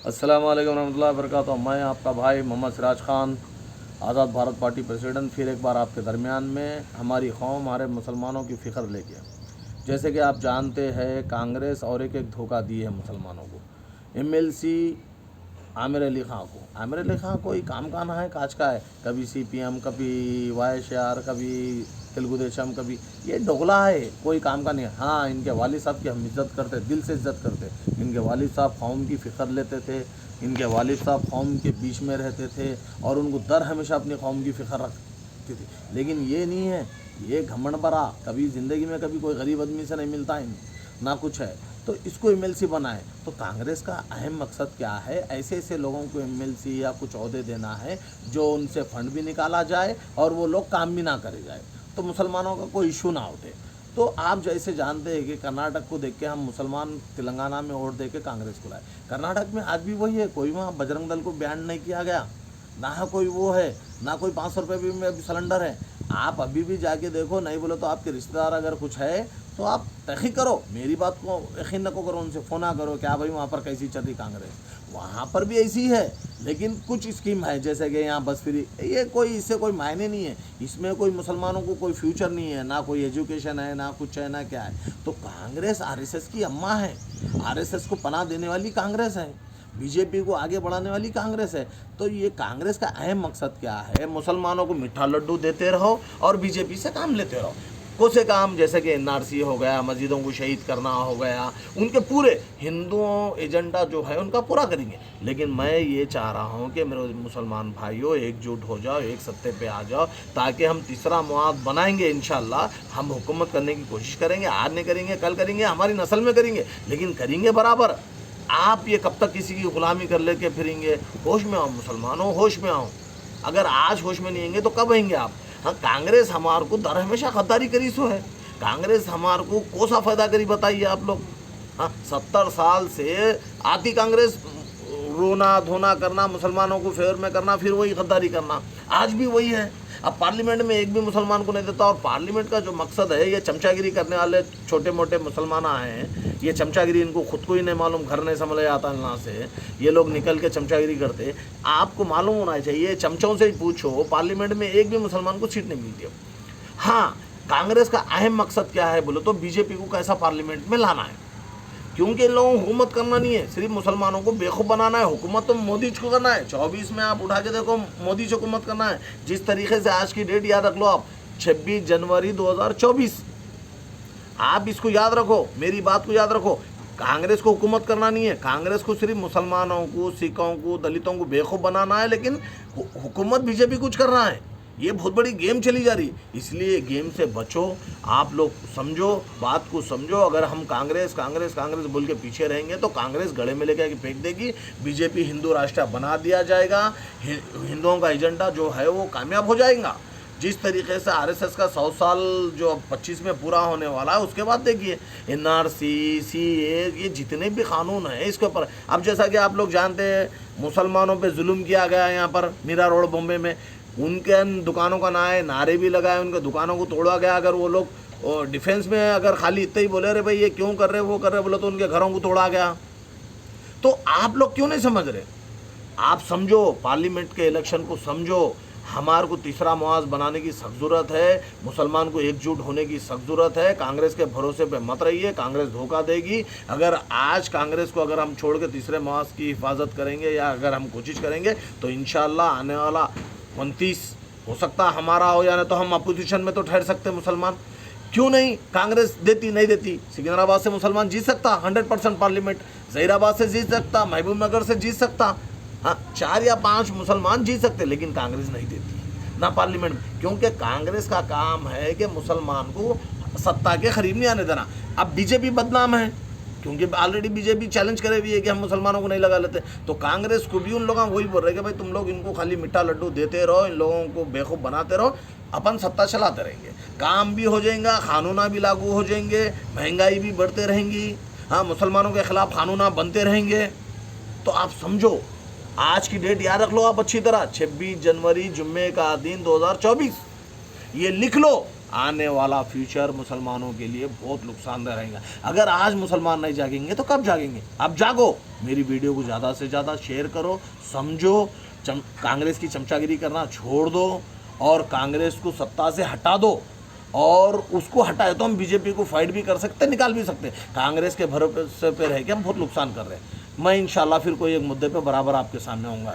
अस्सलाम वालेकुम रहमतुल्लाहि व बरकातहू। मैं आपका भाई मोहम्मद सिराज खान, आज़ाद भारत पार्टी प्रेसिडेंट, फिर एक बार आपके दरमियान में हमारी कौम, हमारे मुसलमानों की फ़िक्र लेके। जैसे कि आप जानते हैं, कांग्रेस और एक धोखा दी है मुसलमानों को। एमएलसी आमिर अली ख़ां को, आमिर अली ख़ां कोई काम का ना है, काज का है। कभी सीपीएम, कभी वाईएसआर, कभी तेलुगु देशम, कभी ये डोगला है, कोई काम का नहीं है। हाँ, इनके वालिद साहब की हम इज़्ज़त करते, दिल से इज़्ज़त करते। इनके वालिद साहब कौम की फ़िक्र लेते थे, इनके वालिद साहब कौम के बीच में रहते थे और उनको दर हमेशा अपनी कौम की फ़िक्र रखती थी। लेकिन ये नहीं है, ये घमंड भरा, कभी ज़िंदगी में कभी कोई गरीब आदमी से नहीं मिलता है ना कुछ है, तो इसको एमएलसी बनाए। तो कांग्रेस का अहम मकसद क्या है? ऐसे ऐसे लोगों को एमएलसी या कुछ ओहदे देना है जो उनसे फंड भी निकाला जाए और वो लोग काम भी ना करे जाए, तो मुसलमानों का कोई इशू ना उठे। तो आप जैसे जानते हैं कि कर्नाटक को देख के हम मुसलमान तेलंगाना में वोट दे के कांग्रेस को लाए। कर्नाटक में आज भी वही है, कोई वहाँ बजरंग दल को बैन नहीं किया गया, ना कोई वो है, ना कोई 500 रुपये भी में अभी सिलेंडर है। आप अभी भी जाके देखो, नहीं बोले तो आपके रिश्तेदार अगर कुछ है तो आप तहक़ीक़ करो, मेरी बात को यकीन न करो, उनसे फ़ोन ना करो क्या भाई वहाँ पर कैसी चल रही कांग्रेस। वहाँ पर भी ऐसी है, लेकिन कुछ स्कीम है जैसे कि यहाँ बस फ्री, ये कोई इससे कोई मायने नहीं है। इसमें कोई मुसलमानों को कोई फ्यूचर नहीं है, ना कोई एजुकेशन है, ना कुछ है, ना क्या है। तो कांग्रेस आरएसएस की अम्मा है, आरएसएस को पनाह देने वाली कांग्रेस है, बीजेपी को आगे बढ़ाने वाली कांग्रेस है। तो ये कांग्रेस का अहम मकसद क्या है? मुसलमानों को मीठा लड्डू देते रहो और बीजेपी से काम लेते रहो। कौन से काम? जैसे कि एनआरसी हो गया, मस्जिदों को शहीद करना हो गया, उनके पूरे हिंदुओं एजेंडा जो है उनका पूरा करेंगे। लेकिन मैं ये चाह रहा हूँ कि मेरे मुसलमान भाइयों एकजुट हो जाओ, एक सत्ते पे आ जाओ, ताकि हम तीसरा मुआद बनाएंगे। इंशाल्लाह हम हुकूमत करने की कोशिश करेंगे, आज नहीं करेंगे, कल करेंगे, हमारी नस्ल में करेंगे, लेकिन करेंगे बराबर। आप ये कब तक किसी की गुलामी कर लेके फिरेंगे? होश में आओ मुसलमानों, होश में आओ। अगर आज होश में नहीं आएंगे तो कब आएंगे आप? हाँ, कांग्रेस हमारे को दर हमेशा गद्दारी करी सो है, कांग्रेस हमारे को कोसा फायदा करी बताइए आप लोग। हाँ, 70 साल से आती कांग्रेस रोना धोना करना, मुसलमानों को फेवर में करना, फिर वही गद्दारी करना, आज भी वही है। अब पार्लियामेंट में एक भी मुसलमान को नहीं देता, और पार्लियामेंट का जो मकसद है, ये चमचागिरी करने वाले छोटे मोटे मुसलमान हैं, ये चमचागिरी इनको खुद को ही नहीं मालूम, घर नहीं संभले आता ना से ये लोग निकल के चमचागिरी करते। आपको मालूम होना चाहिए, चमचों से ही पूछो, पार्लियामेंट में एक भी मुसलमान को सीट नहीं मिलती है। हाँ, कांग्रेस का अहम मकसद क्या है बोलो तो बीजेपी को कैसा पार्लियामेंट में लाना है, क्योंकि इन लोगों को हुकूमत करना नहीं है, सिर्फ मुसलमानों को बेवकूफ़ बनाना है। हुकूमत तो मोदी को करना है, 24 में आप उठा के देखो, मोदी से हुकूमत करना है। जिस तरीके से आज की डेट याद रख लो आप, 26 जनवरी 2024, आप इसको याद रखो, मेरी बात को याद रखो। कांग्रेस को हुकूमत करना नहीं है, कांग्रेस को सिर्फ मुसलमानों को, सिखों को, दलितों को बेवकूफ़ बनाना है, लेकिन हुकूमत बीजेपी कुछ कर रहा है। ये बहुत बड़ी गेम चली जा रही, इसलिए गेम से बचो। आप लोग समझो, बात को समझो। अगर हम कांग्रेस कांग्रेस कांग्रेस बोल के पीछे रहेंगे तो कांग्रेस गले में लेकर फेंक देगी, बीजेपी हिंदू राष्ट्र बना दिया जाएगा, हिंदुओं का एजेंडा जो है वो कामयाब हो जाएगा। जिस तरीके से आरएसएस का 100 साल जो 25 में पूरा होने वाला है, उसके बाद देखिए एनआरसी, सीए, ये जितने भी कानून हैं इसके ऊपर। अब जैसा कि आप लोग जानते हैं, मुसलमानों पे जुल्म किया गया यहाँ पर मीरा रोड बॉम्बे में, उनके दुकानों का नारे भी लगाए, उनके दुकानों को तोड़ा गया। अगर वो लोग डिफेंस में अगर खाली इतना ही बोले अरे भाई ये क्यों कर रहे वो कर रहे बोले, तो उनके घरों को तोड़ा गया। तो आप लोग क्यों नहीं समझ रहे? आप समझो, पार्लियामेंट के इलेक्शन को समझो। हमारे को तीसरा मुआज बनाने की सख्त ज़रूरत है, मुसलमान को एकजुट होने की सख्त ज़रूरत है। कांग्रेस के भरोसे पे मत रहिए, कांग्रेस धोखा देगी। अगर आज कांग्रेस को अगर हम छोड़ के तीसरे मुआज की हिफाजत करेंगे या अगर हम कोशिश करेंगे तो इंशाल्लाह आने वाला 29 हो सकता हमारा हो, या नहीं तो हम अपोजिशन में तो ठहर सकते मुसलमान। क्यों नहीं? कांग्रेस देती नहीं देती, सिकंदराबाद से मुसलमान जीत सकता 100% पार्लियामेंट, जहीराबाद से जीत सकता, महबूब नगर से जीत सकता, हाँ 4 या 5 मुसलमान जीत सकते, लेकिन कांग्रेस नहीं देती ना पार्लियामेंट में, क्योंकि कांग्रेस का काम है कि मुसलमान को सत्ता के करीब नहीं आने देना। अब बीजेपी बदनाम है, क्योंकि ऑलरेडी बीजेपी चैलेंज करे हुई है कि हम मुसलमानों को नहीं लगा लेते। तो कांग्रेस को भी उन लोगों वही बोल रहे हैं कि भाई तुम लोग इनको खाली मीठा लड्डू देते रहो, इन लोगों को बेवकूफ़ बनाते रहो, अपन सत्ता चलाते रहेंगे, काम भी हो जाएगा, कानूना भी लागू हो जाएंगे, महंगाई भी बढ़ते रहेंगी, हाँ मुसलमानों के ख़िलाफ़ कानूना बनते रहेंगे। तो आप समझो, आज की डेट याद रख लो आप अच्छी तरह, 26 जनवरी जुम्मे का दिन 2024, ये लिख लो। आने वाला फ्यूचर मुसलमानों के लिए बहुत नुकसानदेह रहेगा। अगर आज मुसलमान नहीं जागेंगे तो कब जागेंगे? अब जागो। मेरी वीडियो को ज़्यादा से ज़्यादा शेयर करो, समझो, कांग्रेस की चमचागिरी करना छोड़ दो और कांग्रेस को सत्ता से हटा दो। और उसको हटाए तो हम बीजेपी को फाइट भी कर सकते, निकाल भी सकते। कांग्रेस के भरोसे पे रह के हम बहुत नुकसान कर रहे हैं। मैं इंशाल्लाह फिर कोई एक मुद्दे पे बराबर आपके सामने आऊँगा।